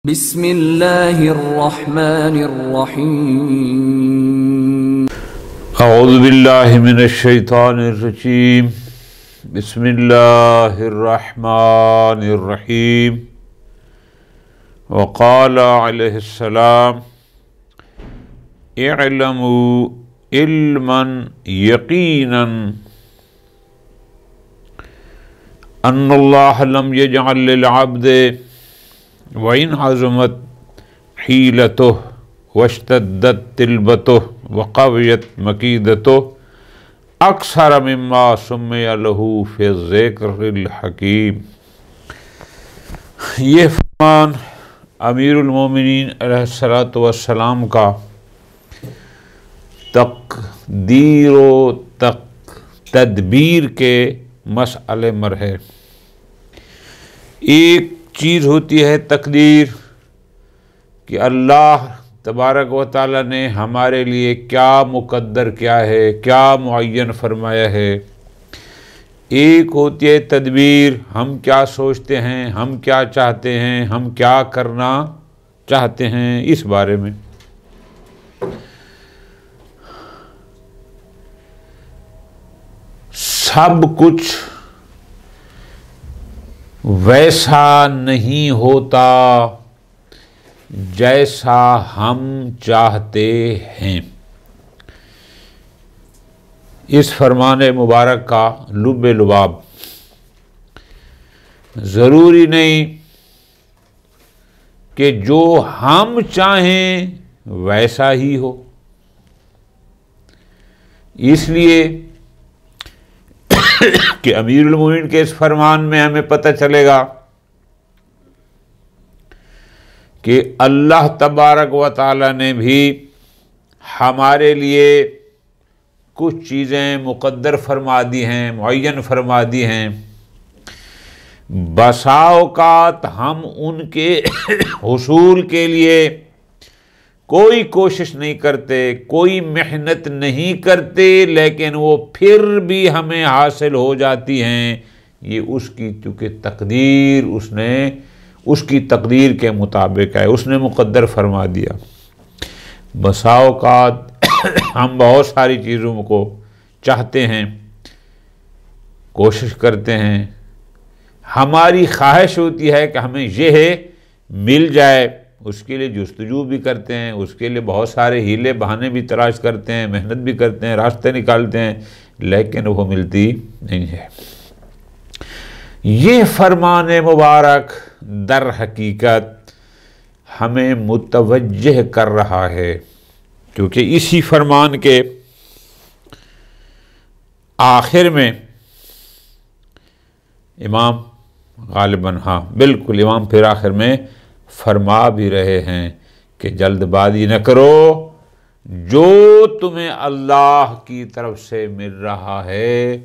बिस्मिल्लाहिर्रहमानिर्रहीम। औज़ु बिल्लाहि मिनश शैतानिर रजीम। बिस्मिल्लाहिर्रहमानिर्रहीम। वक़ाल अलैहिस्सलाम इअलमू इल्मन यक़ीनन अन्नल्लाह लम यजअल लिल अब्दि व इन अज़मत हीलतुहु वश्तद्दत तिलबतुहु व क़वियत मकीदतुहु अक्सर मिम्मा सुम्मिय लहू फ़ी ज़िक्रिल हकीम। ये फरमान अमीरुल मोमिनीन अलैहिस्सलातु वस्सलाम का तक़दीर व तदबीर के मसअले मर है। एक चीज़ होती है तकदीर कि अल्लाह तबारक व तआला ने हमारे लिए क्या मुकद्दर किया है, क्या मुअय्यन फरमाया है। एक होती है तदबीर, हम क्या सोचते हैं, हम क्या चाहते हैं, हम क्या करना चाहते हैं, इस बारे में। सब कुछ वैसा नहीं होता जैसा हम चाहते हैं। इस फरमान मुबारक का लुब्बे लुबाब, ज़रूरी नहीं कि जो हम चाहें वैसा ही हो। इसलिए कि अमीरुल मोमिनीन के इस फरमान में हमें पता चलेगा कि अल्लाह तबारक व तआला ने भी हमारे लिए कुछ चीज़ें मुक़द्दर फरमा दी हैं, मुअय्यन फरमा दी हैं। बसा औक़ात हम उनके हुसूल के लिए कोई कोशिश नहीं करते, कोई मेहनत नहीं करते, लेकिन वो फिर भी हमें हासिल हो जाती हैं। ये उसकी चूँकि तकदीर, उसने उसकी तकदीर के मुताबिक है, उसने मुक़द्दर फरमा दिया। बसा औक़ात हम बहुत सारी चीज़ों को चाहते हैं, कोशिश करते हैं, हमारी ख्वाहिश होती है कि हमें यह मिल जाए, उसके लिए जुस्तजू भी करते हैं, उसके लिए बहुत सारे हीले बहाने भी तलाश करते हैं, मेहनत भी करते हैं, रास्ते निकालते हैं, लेकिन वो मिलती नहीं है। ये फरमान मुबारक दर हकीकत हमें मुतवज्जह कर रहा है, क्योंकि इसी फरमान के आखिर में इमाम गालिबन, हाँ बिल्कुल, इमाम फिर आखिर में फरमा भी रहे हैं कि जल्दबाजी न करो, जो तुम्हें अल्लाह की तरफ से मिल रहा है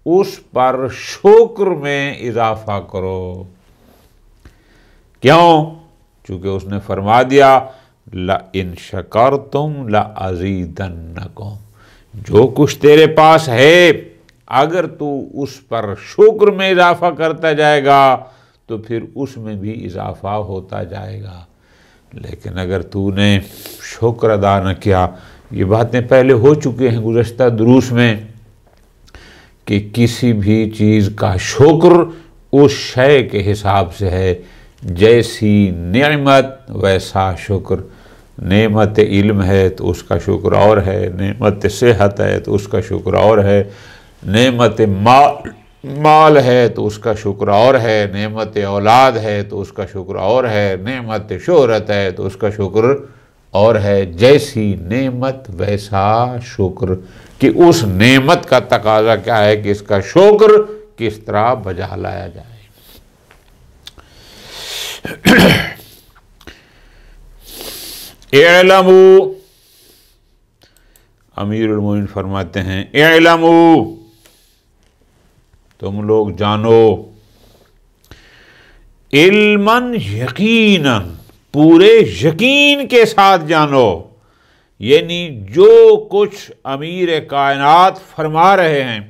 उस पर शुक्र में इजाफा करो। क्यों? चूँकि उसने फरमा दिया ला इन शकरतुम ला अज़ीदन्नकुम, जो कुछ तेरे पास है अगर तू उस पर शुक्र में इजाफा करता जाएगा तो फिर उसमें भी इजाफा होता जाएगा। लेकिन अगर तूने शुक्र अदा न किया, ये बातें पहले हो चुके हैं गुज़श्ता दुरूस में, कि किसी भी चीज़ का शुक्र उस शय के हिसाब से है, जैसी नेमत वैसा शुक्र। नेमत इल्म है तो उसका शुक्र और है, नेमत सेहत है तो उसका शुक्र और है, नेमत माल है तो उसका शुक्र और है, नेमत औलाद है तो उसका शुक्र और है, नेमत शोहरत है तो उसका शुक्र और है। जैसी नेमत वैसा शुक्र, कि उस नेमत का तकाजा क्या है कि इसका शुक्र किस तरह बजा लाया जाए। इअलमू, अमीरुल मोमिनीन फरमाते हैं इअलमू, तुम लोग जानो, इल्मन यकीनन, पूरे यकीन के साथ जानो, यानी जो कुछ अमीर कायनात फरमा रहे हैं,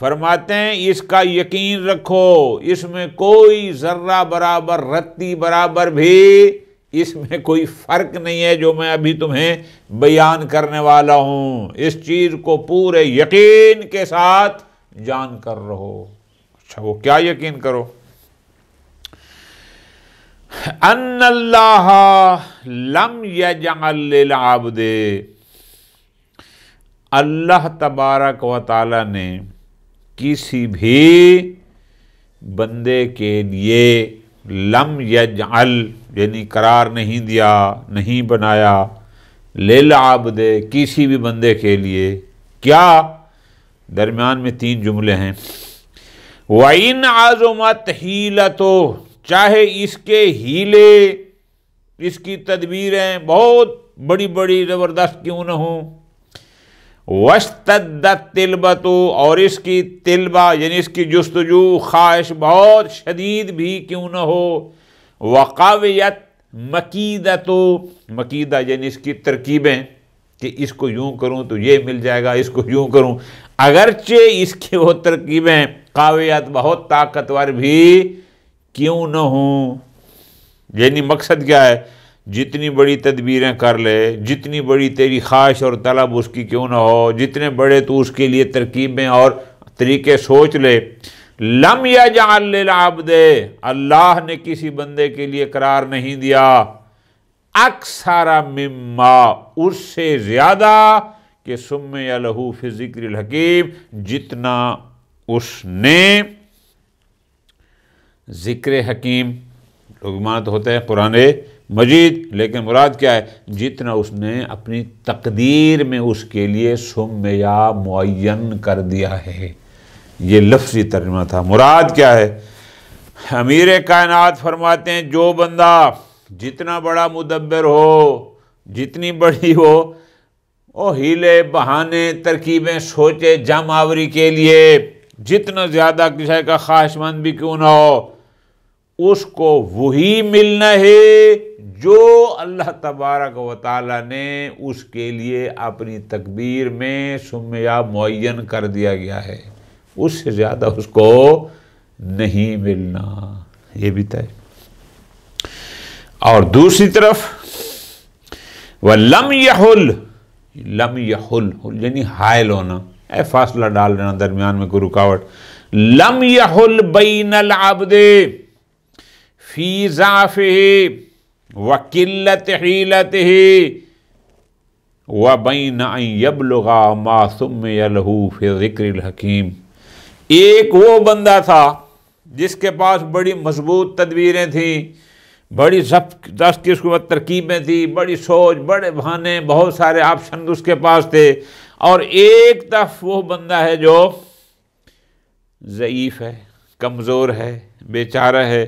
फरमाते हैं इसका यकीन रखो, इसमें कोई जर्रा बराबर, रत्ती बराबर भी इसमें कोई फर्क नहीं है जो मैं अभी तुम्हें बयान करने वाला हूं। इस चीज को पूरे यकीन के साथ जान कर रहो। अच्छा, वो क्या यकीन करो? अन्नल्लाह लम यजअल लिल आब्दे, अल्लाह तबारक व तआला ने किसी भी बंदे के लिए लम यजअल यानी करार नहीं दिया, नहीं बनाया, लिल आब्दे किसी भी बंदे के लिए। क्या? दरमियान में 3 जुमले हैं। वाइन आज़ुमत हीलतो, चाहे इसके हीले, इसकी तदबीरें बहुत बड़ी बड़ी ज़बरदस्त क्यों न हो। वस्तद्दत तिलबतो, और इसकी तिलबा यानी इसकी जुस्तजू ख्वाहिश बहुत शदीद भी क्यों न हो। वक़ावियत मकीदतो, मकीदा यानी इसकी तरकीबें कि इसको यूं करूं तो ये मिल जाएगा, इसको यूं करूं, अगरचे इसकी वो तरकीबें कावियत बहुत ताकतवर भी क्यों न हो। यानी मकसद क्या है? जितनी बड़ी तदबीरें कर ले, जितनी बड़ी तेरी ख्वाहिश और तलब उसकी क्यों ना हो, जितने बड़े तू उसके लिए तरकीबें और तरीके सोच ले, लम यजअल लिल आब्दे, अल्लाह ने किसी बंदे के लिए करार नहीं दिया, अक्सरा मिम्मा, उससे ज़्यादा, कि सुम्मिया लहू फी ज़िक्रिल हकीम, जितना उसने ज़िक्र हकीम, लोग मानते होते हैं कुरान मजीद, लेकिन मुराद क्या है? जितना उसने अपनी तकदीर में उसके लिए सुम्मिया मुअय्यन कर दिया है। ये लफ्ज़ी तर्जुमा था। मुराद क्या है? अमीर कायनात फरमाते हैं जो बंदा जितना बड़ा मुदब्बिर हो, जितनी बड़ी हो, वो हीले बहाने तरकीबें सोचे जमावरी के लिए, जितना ज़्यादा किसी का ख्वाहिशमंद भी क्यों ना हो, उसको वही मिलना है जो अल्लाह तबारक व तआला ने उसके लिए अपनी तकदीर में सुम्मिया मुअय्यन कर दिया गया है। उससे ज़्यादा उसको नहीं मिलना, ये भी तय। और दूसरी तरफ वह लम यहुल, लम यहुल यानी हायल होना, फासला डाल देना दरमियान में कोई रुकावट। लम यहुल बैनल आब्दे फी ज़ाफ़िही व किल्लत हीलतिही व बैन अन यबलुगा मा सुम्मिया लहू फी ज़िक्रिल हकीम। एक वो बंदा था जिसके पास बड़ी मजबूत तदबीरें थीं, बड़ी ज़बरदस्त किस्म तरकीबें थी, बड़ी सोच, बड़े बहाने, बहुत सारे ऑप्शन उसके पास थे। और एक तरफ वो बंदा है जो ज़ईफ़ है, कमज़ोर है, बेचारा है,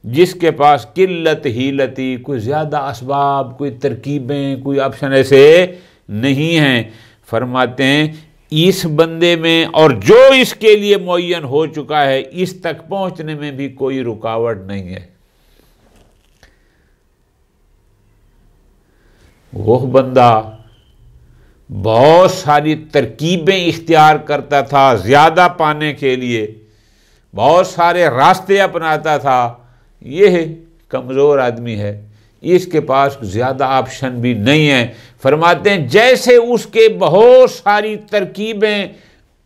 जिसके पास किल्लत हीलती, कोई ज़्यादा असबाब, कोई तरकीबें, कोई ऑप्शन ऐसे नहीं हैं। फरमाते हैं इस बंदे में और जो इसके लिए मुअय्यन हो चुका है, इस तक पहुंचने में भी कोई रुकावट नहीं है। वो बंदा बहुत सारी तरकीबें इख्तियार करता था ज़्यादा पाने के लिए, बहुत सारे रास्ते अपनाता था। यह कमज़ोर आदमी है, इसके पास ज़्यादा ऑप्शन भी नहीं है। फरमाते हैं जैसे उसके बहुत सारी तरकीबें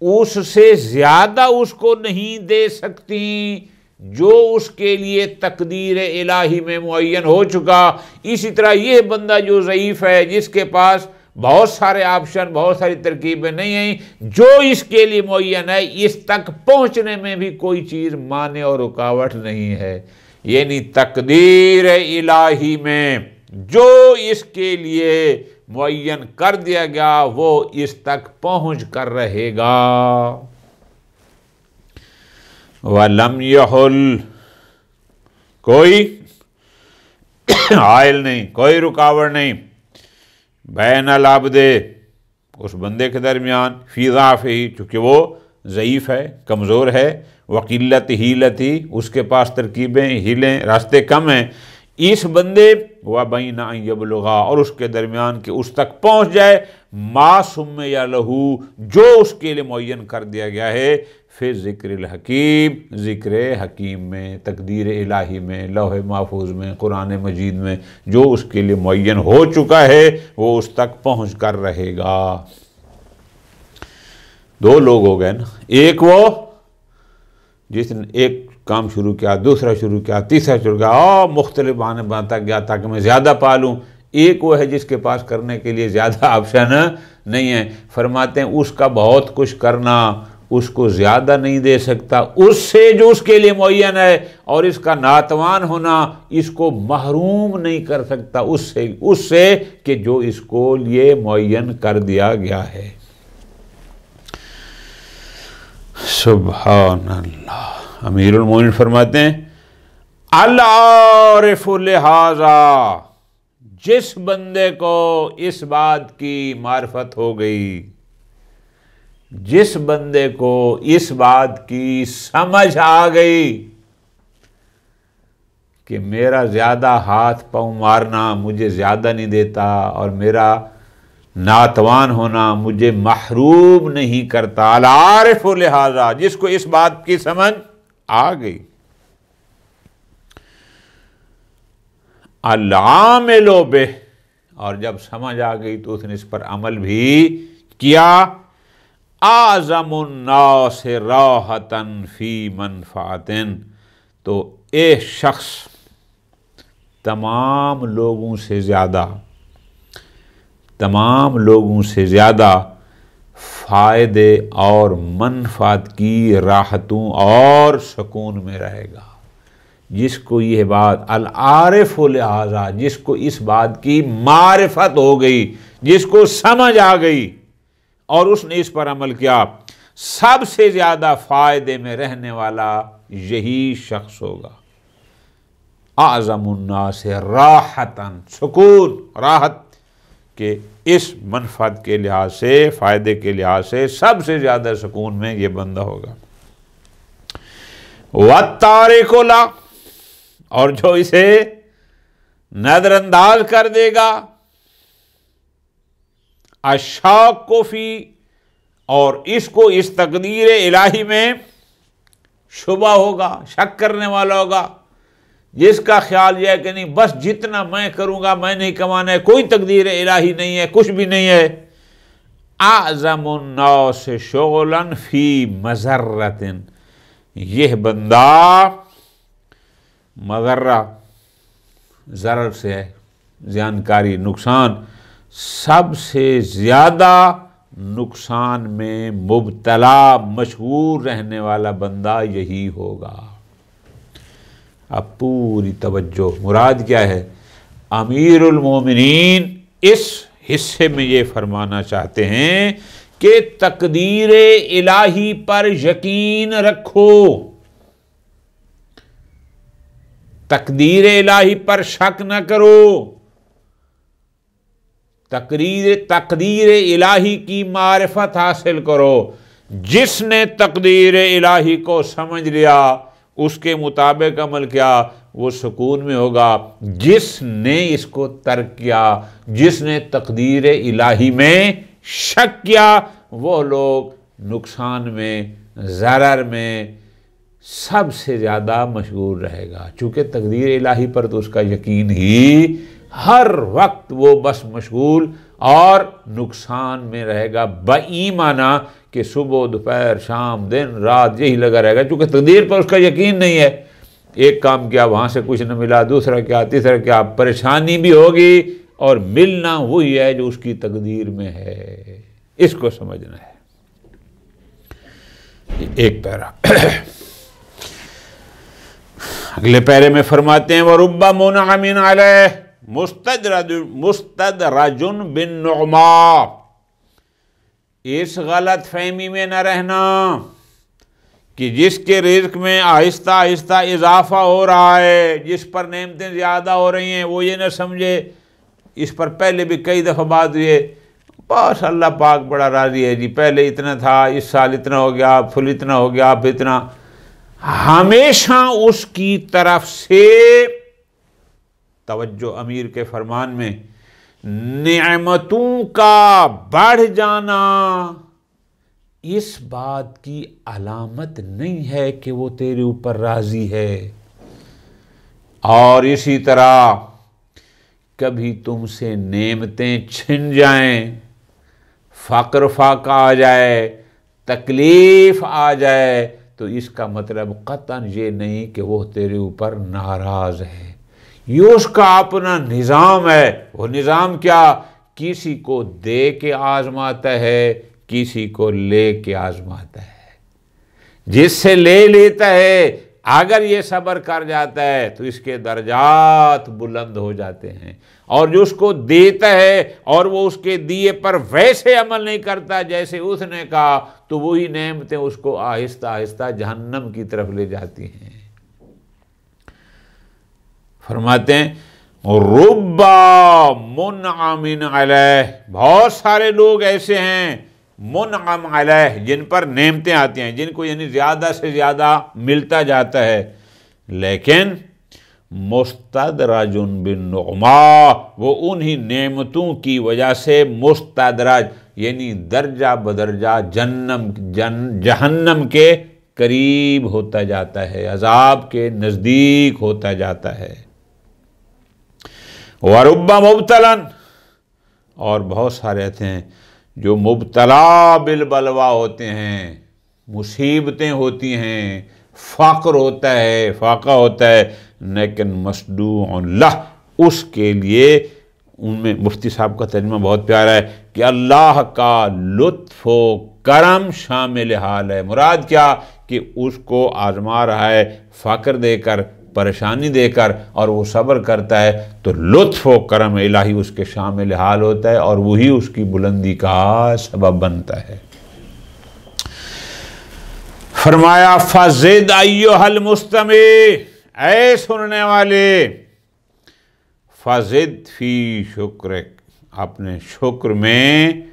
उससे ज़्यादा उसको नहीं दे सकती जो उसके लिए तकदीर इलाही में मुअय्यन हो चुका, इसी तरह यह बंदा जो ज़ईफ़ है, जिसके पास बहुत सारे ऑप्शन, बहुत सारी तरकीबें नहीं हैं, जो इसके लिए मुअय्यन है, इस तक पहुंचने में भी कोई चीज़ माने और रुकावट नहीं है। यानी तकदीर इलाही में जो इसके लिए मुअय्यन कर दिया गया वो इस तक पहुंच कर रहेगा। वलम यहुल, कोई आयल नहीं, कोई रुकावट नहीं, बैनल आब्दे, उस बंदे के दरमियान, फी ज़ाफ़िही, चूँकि वो ज़ईफ़ है, कमज़ोर है, वकिल्लत हीलती, उसके पास तरकीबें, हीलें, रास्ते कम हैं, इस बंदे व बैन अन यबलुगा, और उसके दरमियान के उस तक पहुँच जाए, मा सुम्मिया लहू, जो उसके लिए मुअय्यन कर दिया गया है, फिर ज़िक्र हकीम, ज़िक्र हकीम में, तकदीर इलाही में, लौह महफूज में, कुरान मजीद में जो उसके लिए मुअय्यन हो चुका है वो उस तक पहुँच कर रहेगा। दो लोग हो गए ना, एक वो जिसने एक काम शुरू किया, दूसरा शुरू किया, तीसरा शुरू किया, और मुख्तलिफ बहाने बनाता गया ताकि मैं ज़्यादा पालूँ। एक वो है जिसके पास करने के लिए ज़्यादा ऑप्शन नहीं है। फरमाते हैं उसका बहुत कुछ करना उसको ज़्यादा नहीं दे सकता उससे जो उसके लिए मुअय्यन है, और इसका नातवान होना इसको महरूम नहीं कर सकता उससे कि जो इसको लिए मुअय्यन कर दिया गया है। सुभान अल्लाह। अमीरुल मोमिनीन फरमाते हैं अल-आरिफु लिहाजा, जिस बंदे को इस बात की मारिफत हो गई, जिस बंदे को इस बात की समझ आ गई कि मेरा ज़्यादा हाथ पाँव मारना मुझे ज़्यादा नहीं देता और मेरा नातवान होना मुझे महरूम नहीं करता। अल-आरिफु लिहाजा, जिसको इस बात की समझ आ गई। अल-आमिलु बिह, और जब समझ आ गई तो उसने इस पर अमल भी किया। आज़मुन नास राहतन फी मनफ़ातिन, तो एक शख्स तमाम लोगों से ज़्यादा फ़ायदे और मनफ़ात की राहतों और सुकून में रहेगा। जिसको यह बात अल-आरिफ़ु लिहाजा, जिसको इस बात की मारिफत हो गई, जिसको समझ आ गई और उसने इस पर अमल किया, सबसे ज़्यादा फ़ायदे में रहने वाला यही शख्स होगा। आज़मुन नास राहतन, सुकून, राहत के इस मनफ़ात के लिहाज से, फ़ायदे के लिहाज से सबसे ज़्यादा सुकून में ये बंदा होगा। वत्तारिकु ला, और जो इसे नज़रअंदाज कर देगा। अशाक्कु फी, और इसको इस तकदीर इलाही में शुबा होगा, शक करने वाला होगा, जिसका ख्याल यह है कि नहीं बस जितना मैं करूंगा मैं नहीं कमाना है, कोई तकदीर इलाही नहीं है, कुछ भी नहीं है। आज़मुन नास शुग़लन फी मज़र्रतिन, यह बंदा मज़र्रा ज़रर से है, जानकारी, नुकसान, सबसे ज़्यादा नुकसान में मुब्तला मशहूर रहने वाला बंदा यही होगा। अब पूरी तवज्जो, मुराद क्या है? अमीरुल मोमिनीन इस हिस्से में ये फरमाना चाहते हैं कि तकदीर इलाही पर यकीन रखो, तकदीर इलाही पर शक न करो, तकदीर इलाही की मारिफत हासिल करो। जिसने तकदीर इलाही को समझ लिया, उसके मुताबिक अमल किया, वो सुकून में होगा। जिसने इसको तर्क किया, जिसने तकदीर इलाही में शक किया, वो लोग नुकसान में, ज़रर में सबसे ज़्यादा मशगूल रहेगा। चूँकि तकदीर इलाही पर तो उसका यकीन ही हर वक्त वो बस मशगूल और नुकसान में रहेगा, बईमाना कि सुबह दोपहर शाम दिन रात यही लगा रहेगा। चूँकि तकदीर पर उसका यकीन नहीं है, एक काम किया वहाँ से कुछ न मिला, दूसरा क्या, तीसरा क्या, परेशानी भी होगी और मिलना वही है जो उसकी तकदीर में है। इसको समझना है। एक पैरा अगले पैरे में फरमाते हैं वरुब्बा मुनअमिन अलैह मुस्तदरजुन बिन नुअमा, इस गलत फहमी में न रहना कि जिसके रिज़्क़ में आहिस्ता आहिस्ता इजाफा हो रहा है, जिस पर नेमतें ज़्यादा हो रही हैं, वो ये न समझे, इस पर पहले भी कई दफ़ा बात हुई है, बस अल्लाह पाक बड़ा राज़ी है जी, पहले इतना था, इस साल इतना हो गया, फुल इतना हो गया, अब इतना। हमेशा उसकी तरफ से तवज्जो अमीर के फरमान में, नेमतों का बढ़ जाना इस बात की अलामत नहीं है कि वो तेरे ऊपर राज़ी है। और इसी तरह कभी तुमसे नेमतें छिन जाएं, फ़क्र फाका आ जाए, तकलीफ़ आ जाए, तो इसका मतलब कतन ये नहीं कि वो तेरे ऊपर नाराज़ है। ये उसका अपना निज़ाम है। वो निज़ाम क्या? किसी को दे के आज़माता है, किसी को ले के आज़माता है। जिससे ले लेता है, अगर ये सब्र कर जाता है तो इसके दर्जात बुलंद हो जाते हैं। और जो उसको देता है और वो उसके दिए पर वैसे अमल नहीं करता जैसे उसने कहा, तो वही नेमतें उसको आहिस्ता आहिस्ता जहन्नम की तरफ ले जाती हैं। फरमाते हैं रुब्बा मुनअमिन अलैह, बहुत सारे लोग ऐसे हैं मुनअम अलैह, जिन पर नेमतें आती हैं, जिनको यानी ज़्यादा से ज़्यादा मिलता जाता है, लेकिन मुस्तदरजुन बिन नुमा, वो उन्हीं नेमतों की वजह से मुस्तदरज यानी दर्जा बदर्जा जहन्नम के करीब होता जाता है, अजाब के नज़दीक होता जाता है। वरुब्बा मुब्तलन, और बहुत सारे ऐसे हैं जो मुब्तला बिल बलवा होते हैं, मुसीबतें होती हैं, फ़क्र होता है, फाका होता है, लेकिन मसदूअन लह, उसके लिए उनमें मुफ्ती साहब का तर्जुमा बहुत प्यारा है कि अल्लाह का लुत्फ़ व करम शामिल हाल है। मुराद क्या कि उसको आजमा रहा है फ़क्र देकर, परेशानी देकर, और वो सब्र करता है, तो लुत्फ़ व करम इलाही उसके शामिल हाल होता है और वही उसकी बुलंदी का सबब बनता है। फरमाया फ़ज़िद अय्युहल मुस्तमी, ऐ सुनने वाले, फ़ज़िद फ़ी शुक्रक, अपने शुक्र में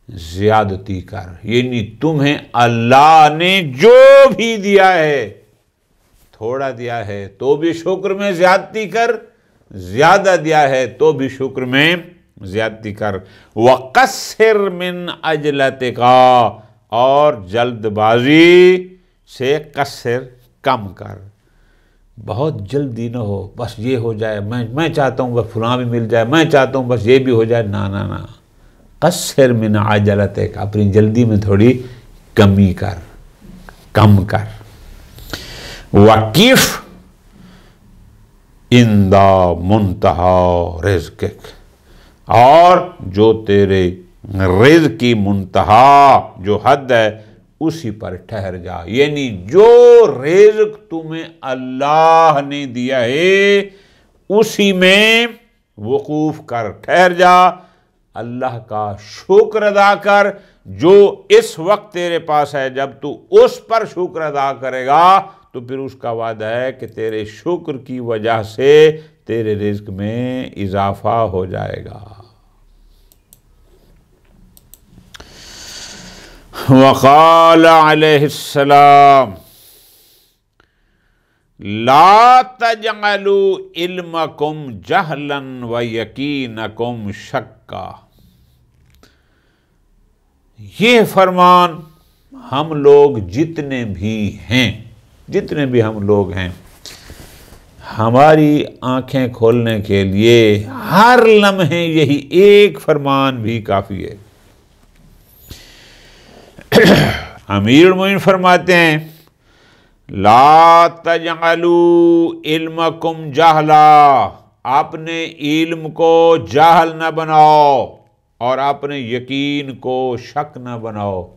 ज़्यादती कर, यानी तुम्हें अल्लाह ने जो भी दिया है, थोड़ा दिया है तो भी शुक्र में ज़्यादती कर, ज़्यादा दिया है तो भी शुक्र में ज़्यादती कर। वक़स्सिर मिन अजलतिका, और जल्दबाजी से कस्सिर कम कर, बहुत जल्दी ना हो, बस ये हो जाए, मैं चाहता हूँ बस फलां भी मिल जाए, मैं चाहता हूँ बस ये भी हो जाए, ना ना ना, कस्सिर मिन अजलतिका, अपनी जल्दी में थोड़ी कमी कर, कम कर। वकीफ इंदा मुंतहा रिज़्क़िक, और जो तेरे रिज़्क़ की मुंतहा जो हद है उसी पर ठहर जा, यानी जो रिज़्क़ तुम्हें अल्लाह ने दिया है उसी में वकूफ़ कर, ठहर जा, अल्लाह का शुक्र अदा कर। जो इस वक्त तेरे पास है, जब तू उस पर शुक्र अदा करेगा तो फिर उसका वादा है कि तेरे शुक्र की वजह से तेरे रिज़्क़ में इजाफा हो जाएगा। वक़ाल अलैहिस्सलाम ला तजअलू इल्मकुम जहलन व यकीनकुम शक्का, ये फरमान हम लोग जितने भी हम लोग हैं, हमारी आंखें खोलने के लिए हर लम्हे यही एक फरमान भी काफ़ी है। अमीरुल मोमिनीन फरमाते हैं ला तजअलू इल्मकुम जहला, आपने इल्म को जाहल न बनाओ और अपने यकीन को शक न बनाओ।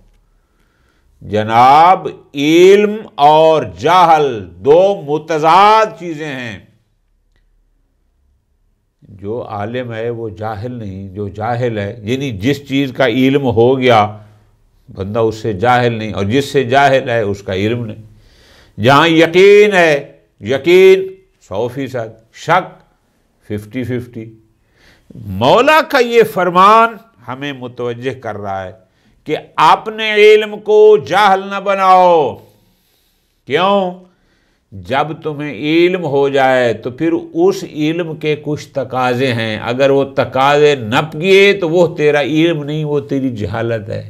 जनाब, इल्म और जाहल दो मुतज़ाद चीज़ें हैं। जो आलिम है वो जाहिल नहीं, जो जाहिल है यानी जिस चीज़ का इल्म हो गया बंदा उससे जाहिल नहीं, और जिससे जाहिल है उसका इल्म नहीं। जहाँ यकीन है, यकीन 100%, शक 50-50। मौला का ये फरमान हमें मुतवज्जे कर रहा है कि आपने इल्म को जाहल न बनाओ। क्यों? जब तुम्हें इल्म हो जाए तो फिर उस इल्म के कुछ तकाजे हैं, अगर वो तकाजे नप गए तो वो तेरा इल्म नहीं, वो तेरी जहालत है।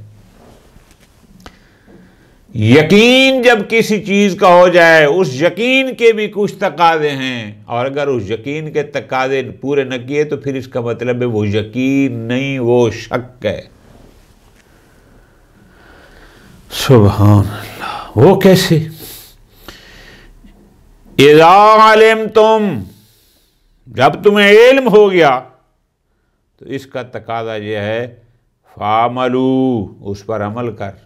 यकीन जब किसी चीज का हो जाए, उस यकीन के भी कुछ तकाजे हैं, और अगर उस यकीन के तकाजे पूरे न किए तो फिर इसका मतलब है वो यकीन नहीं, वो शक है। सुभान अल्लाह। वो कैसे? इज़ा अलिमतुम, जब तुम्हें इल्म हो गया तो इसका तकाजा यह है फामलू, उस पर अमल कर।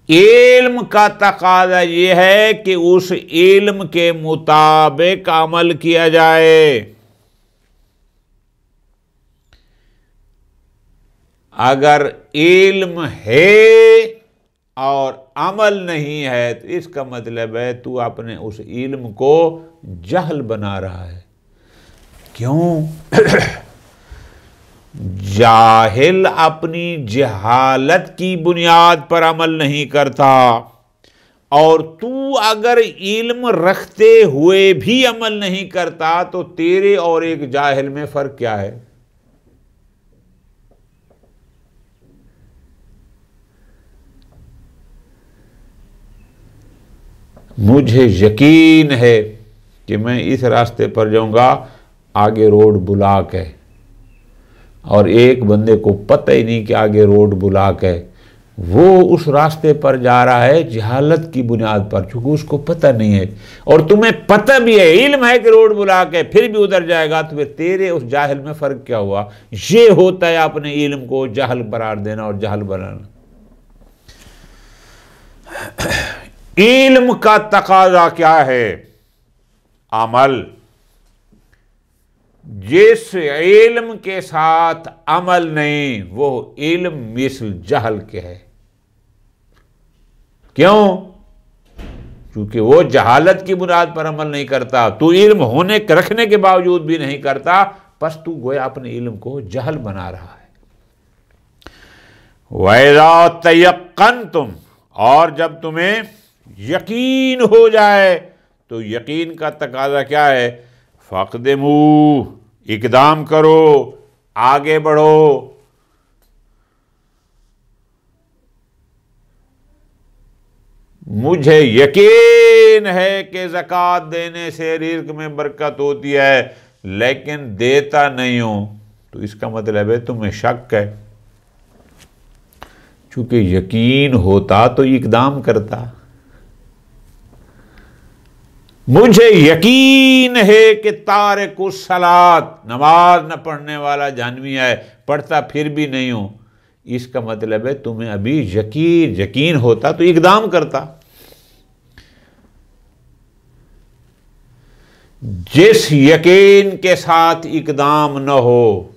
इल्म का तकाजा यह है कि उस इल्म के मुताबिक अमल किया जाए। अगर इल्म है और अमल नहीं है तो इसका मतलब है तू अपने उस इल्म को जहल बना रहा है। क्यों? जाहिल अपनी जहालत की बुनियाद पर अमल नहीं करता, और तू अगर इल्म रखते हुए भी अमल नहीं करता तो तेरे और एक जाहिल में फर्क क्या है? मुझे यकीन है कि मैं इस रास्ते पर जाऊंगा, आगे रोड ब्लॉक है, और एक बंदे को पता ही नहीं कि आगे रोड ब्लॉक है, वो उस रास्ते पर जा रहा है जहालत की बुनियाद पर, चूंकि उसको पता नहीं है, और तुम्हें पता भी है, इल्म है कि रोड ब्लॉक है, फिर भी उधर जाएगा, तो फिर तेरे उस जाहिल में फर्क क्या हुआ? ये होता है अपने इल्म को जहल करार देना और जहल बनाना। इल्म का तकाजा क्या है? अमल। जिस इल्म के साथ अमल नहीं, वो इल्म मिसल जहल के है। क्यों? क्योंकि वो जहालत की बुनियाद पर अमल नहीं करता, तू इल्म होने रखने के बावजूद भी नहीं करता, बस तू गोया अपने इल्म को जहल बना रहा है। वैज़ा तयक्कनतुम, और जब तुम्हें यकीन हो जाए तो यकीन का तकाजा क्या है? फ़क़दिमू, इक़दाम करो, आगे बढ़ो। मुझे यकीन है कि ज़कात देने से रिज़्क़ में बरकत होती है, लेकिन देता नहीं हूं, तो इसका मतलब है तुम्हें शक है। चूंकि यकीन होता तो इक़दाम करता। मुझे यकीन है कि तारिकुस सलात, नमाज न पढ़ने वाला जानवी है, पढ़ता फिर भी नहीं हूं, इसका मतलब है तुम्हें अभी यकीन होता तो इक़दाम करता। जिस यकीन के साथ इक़दाम न हो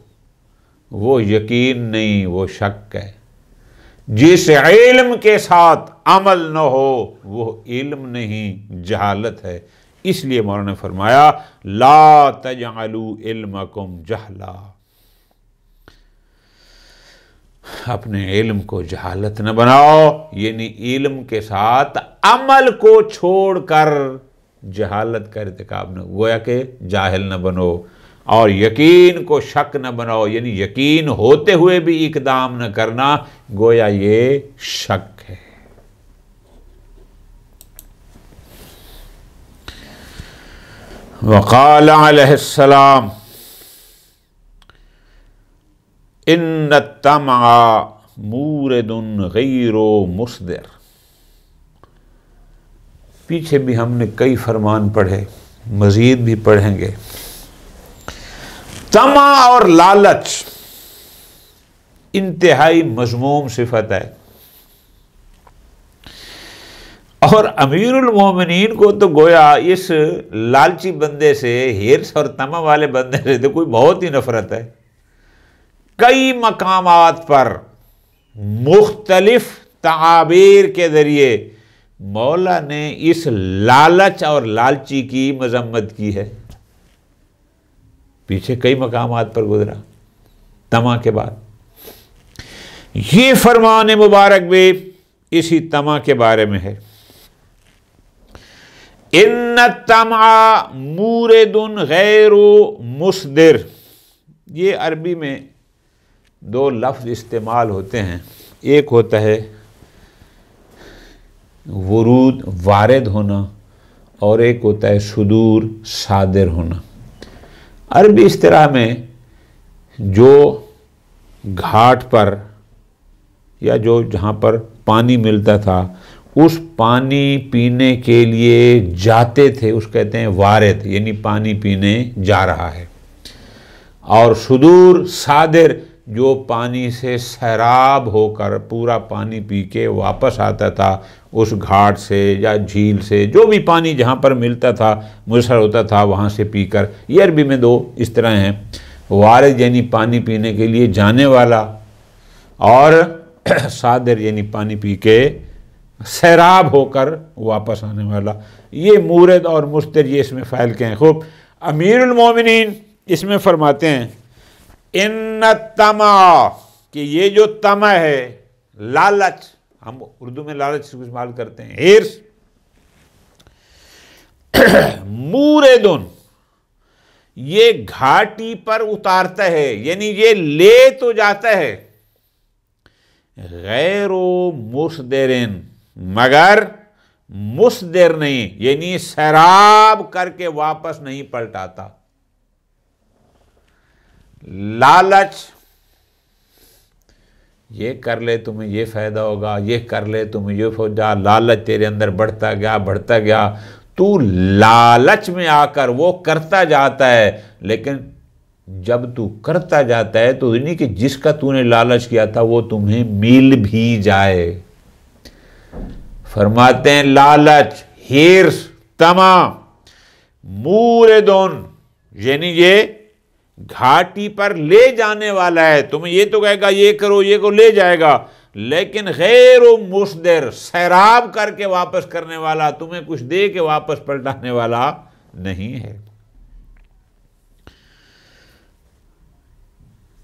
वो यकीन नहीं, वो शक है। जिस इल्म के साथ अमल न हो वो इल्म नहीं, जहालत है। इसलिए मौलाना ने फरमाया ला तजअलू इल्मकुम जहला, अपने इल्म को जहालत न बनाओ, यानी इल्म के साथ अमल को छोड़कर जहालत का इर्तिकाब न, गोया के जाहिल न बनो, और यकीन को शक न बनाओ, यानी यकीन होते हुए भी इक़दाम न करना, गोया ये शक है। वक़ाल अलैहिस्सलाम इन्न तमअ मूरिदुन गैरो मुस्दिर। पीछे भी हमने कई फरमान पढ़े, मज़ीद भी पढ़ेंगे। तमा और लालच इंतहाई मज़मूम सिफत है, और अमीरुल मोमिनीन को तो गोया इस लालची बंदे से, हिर्स और तमा वाले बंदे से तो कोई बहुत ही नफरत है। कई मकामात पर मुख्तलिफ ताबीर के ज़रिए मौला ने इस लालच और लालची की मजम्मत की है। पीछे कई मकामात पर गुजरा तमा के बाद। ये फरमान मुबारक भी इसी तमा के बारे में है। इन्न तमा मूरिदुन गैरु मुस्दिर, ये अरबी में दो लफ्ज़ इस्तेमाल होते हैं, एक होता है वरूद वारिद होना और एक होता है सुदूर सादिर होना। अरबी इस्तिलाह में जो घाट पर या जो जहाँ पर पानी मिलता था उस पानी पीने के लिए जाते थे उस कहते हैं वारिद, यानी पानी पीने जा रहा है। और सुदूर सादिर जो पानी से सैराब होकर पूरा पानी पी के वापस आता था उस घाट से या झील से, जो भी पानी जहाँ पर मिलता था मुयसर होता था वहाँ से पीकर। ये अरबी में दो इस तरह हैं, वारिद यानी पानी पीने के लिए जाने वाला और सादिर यानी पानी पी के सैराब होकर वापस आने वाला। ये मूरद और मुस्तर ये इसमें फ़ाइल के हैं। खूब, अमीरुल मोमिनीन इसमें फरमाते हैं इन्ना तमा, कि ये जो तमा है, लालच, हम उर्दू में लालच इस्तेमाल करते हैं, हिर्स, मूरदुन, ये घाटी पर उतारता है, यानी ये ले तो जाता है, गैरो मुस्दिरिन, मगर मुस्दिर नहीं, यानी सैराब करके वापस नहीं पलटाता। लालच, ये कर ले तुम्हें ये फ़ायदा होगा, ये कर ले तुम्हें ये हो जा, लालच तेरे अंदर बढ़ता गया, तू लालच में आकर वो करता जाता है, लेकिन जब तू करता जाता है तो नहीं कि जिसका तूने लालच किया था वो तुम्हें मिल भी जाए। फरमाते हैं लालच, हिर्स, तमा, मूरदुन, यानी ये घाटी पर ले जाने वाला है, तुम्हें ये तो कहेगा ये करो ये को ले जाएगा, लेकिन गैरो मुस्दिर, सैराब करके वापस करने वाला, तुम्हें कुछ दे के वापस पलटाने वाला नहीं है।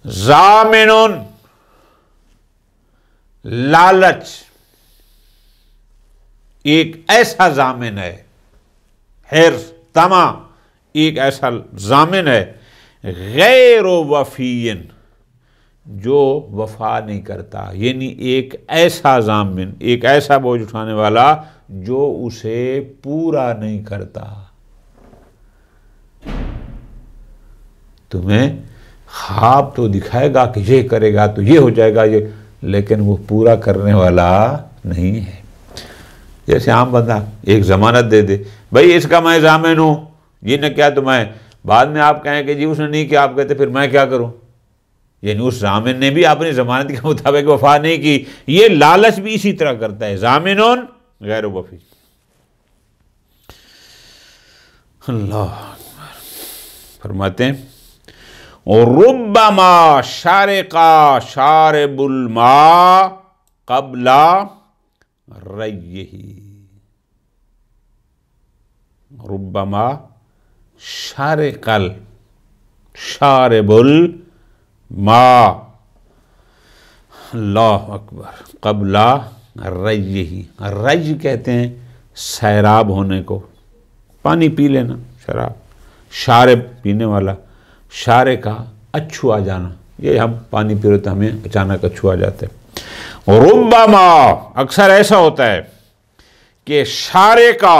ज़ामिनुन, लालच एक ऐसा जामिन है, हिर्स, तमा एक ऐसा जामिन है, गैरो वफीन, जो वफा नहीं करता, यानी एक ऐसा जामिन, एक ऐसा बोझ उठाने वाला जो उसे पूरा नहीं करता। तुम्हें ख्वाब तो दिखाएगा कि ये करेगा तो ये हो जाएगा ये, लेकिन वो पूरा करने वाला नहीं है। जैसे आम बंदा एक ज़मानत दे दे, भाई इसका मैं जामिन हूँ, ये न क्या, तो मैं बाद में आप कहें कि जी उसने नहीं किया, आप कहते फिर मैं क्या करूँ, यानी उस जामिन ने भी अपनी ज़मानत के मुताबिक वफा नहीं की। ये लालच भी इसी तरह करता है, जामिनुन गैर वफी। अल्लाह फरमाते हैं और रुब्बमा शारिका शारिबुल मा कबला रय्यही, रुब्बमा शारिकल शारिबुल मा, अल्लाह अकबर, कबला रय्यही, रय कहते हैं सैराब होने को, पानी पी लेना, शराब, शारिब पीने वाला, शारे का अच्छू आ जाना, ये हम पानी पी रहे तो हमें अचानक अच्छू आ जाते हैं। रुब्बमा, अक्सर ऐसा होता है कि शारे का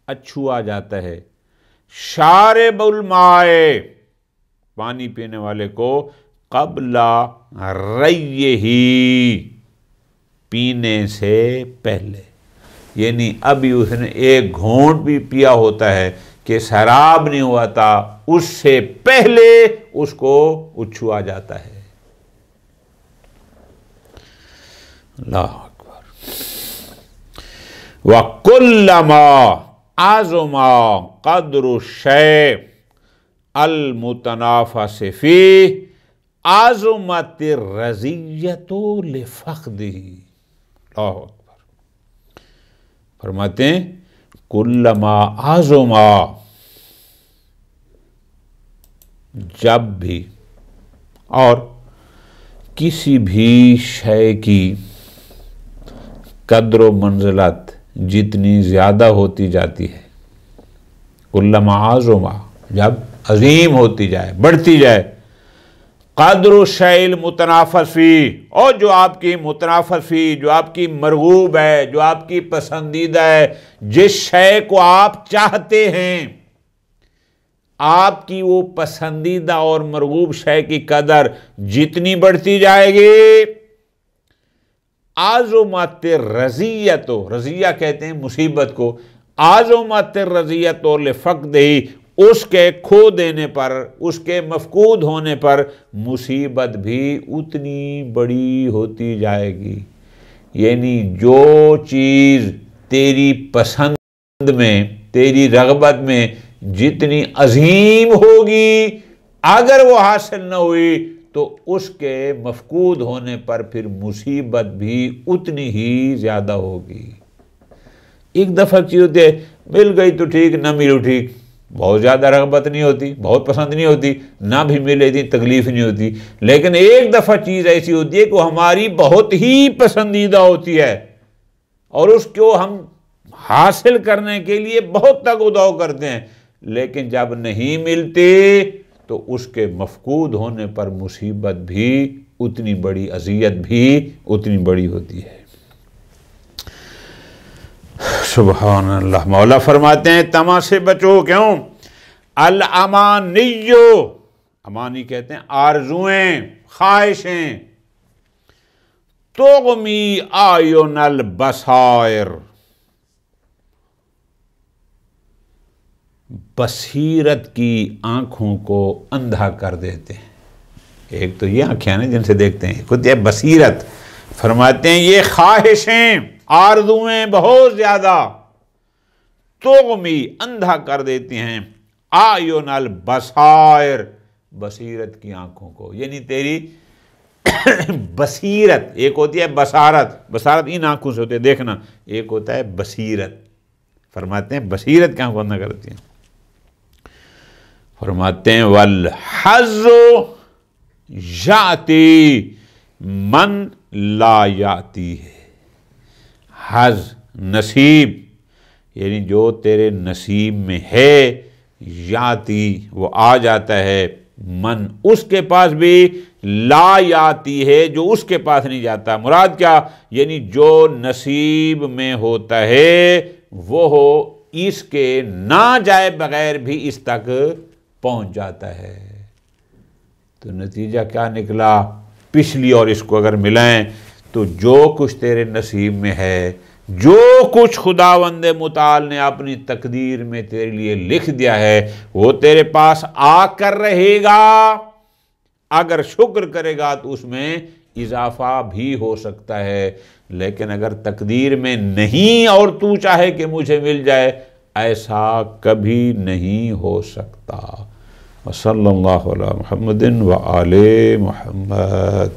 अच्छू आ जाता है, शारिबुल माए, पानी पीने वाले को, कबला रय्यही, पीने से पहले, यानी अभी उसने एक घूंट भी पिया होता है कि शराब नहीं हुआ था, उससे पहले उसको उच्छू आ जाता है। अल्लाह अकबर। व कुल्लमा आज़ुमा क़द्रु शै अल मुतनाफ़िस फ़ीह आज़ुमतिर रज़िय्यतु लिफ़क़दिही। अल्लाह अकबर। फरमाते हैं कुल्लमा आज़ुमा, जब भी और किसी भी शय की कद्र व मंज़िलत जितनी ज़्यादा होती जाती है, कुल्लमा आज़ुमा, जब अजीम होती जाए, बढ़ती जाए, क़द्रु शैल मुतनाफ़सी, और जो आपकी मुतनाफ़सी, जो आपकी मरगूब है, जो आपकी पसंदीदा है, जिस शय को आप चाहते हैं, आपकी वो पसंदीदा और मरगूब शय की कदर जितनी बढ़ती जाएगी, आज़ुमत रज़ियत, रज़िया कहते हैं मुसीबत को, आज़ुमत रज़ियत और लिफ़क़दिही, उसके खो देने पर, उसके मफकूद होने पर मुसीबत भी उतनी बड़ी होती जाएगी। यानी जो चीज़ तेरी पसंद में, तेरी रग़बत में जितनी अजीम होगी, अगर वो हासिल न हुई तो उसके मफकूद होने पर फिर मुसीबत भी उतनी ही ज़्यादा होगी। एक दफ़ा चीज़ होती है, मिल गई तो ठीक, ना मिलो ठीक, बहुत ज़्यादा रग़बत नहीं होती, बहुत पसंद नहीं होती, ना भी मिले इतनी तकलीफ़ नहीं होती। लेकिन एक दफ़ा चीज़ ऐसी होती है कि हमारी बहुत ही पसंदीदा होती है और उसको हम हासिल करने के लिए बहुत तग-ओ-दौ करते हैं, लेकिन जब नहीं मिलती तो उसके मफकूद होने पर मुसीबत भी उतनी बड़ी, अज़ियत भी उतनी बड़ी होती है। सुभान अल्लाह। मौला फरमाते हैं तमा से बचो, क्यों? अल अमानियो, अमानी कहते हैं आरजुएं, ख्वाहिशें, तुग़मी आयुनल बसायर, बसीरत की आंखों को अंधा कर देते हैं। एक तो ये आंखें हैं जिनसे देखते हैं, खुद ये बसीरत। फरमाते हैं ये ख्वाहिशें, आरज़ुएं बहुत ज़्यादा, तुग़मी अंधा कर देती हैं, आयुनल बसायर, बसीरत की आंखों को। यानी तेरी बसीरत, एक होती है बसारत, बसारत इन आंखों से होती है देखना, एक होता है बसीरत। फरमाते हैं बसीरत की आंखों अंधा करती हैं। फरमाते हैं वल हज़्ज़ु याती मन ला याती है, हज़ नसीब, यानी जो तेरे नसीब में है, याती वो आ जाता है, मन उसके पास भी, ला याती है जो उसके पास नहीं जाता। मुराद क्या? यानी जो नसीब में होता है वो हो इसके ना जाए बगैर भी इस तक पहुंच जाता है। तो नतीजा क्या निकला? पिछली और इसको अगर मिलाएं तो जो कुछ तेरे नसीब में है, जो कुछ खुदावंद मुताल ने अपनी तकदीर में तेरे लिए लिख दिया है, वो तेरे पास आकर रहेगा। अगर शुक्र करेगा तो उसमें इजाफा भी हो सकता है, लेकिन अगर तकदीर में नहीं और तू चाहे कि मुझे मिल जाए, ऐसा कभी नहीं हो सकता। वसल्लल्लाहु अला मुहम्मदिन व आले मुहम्मद।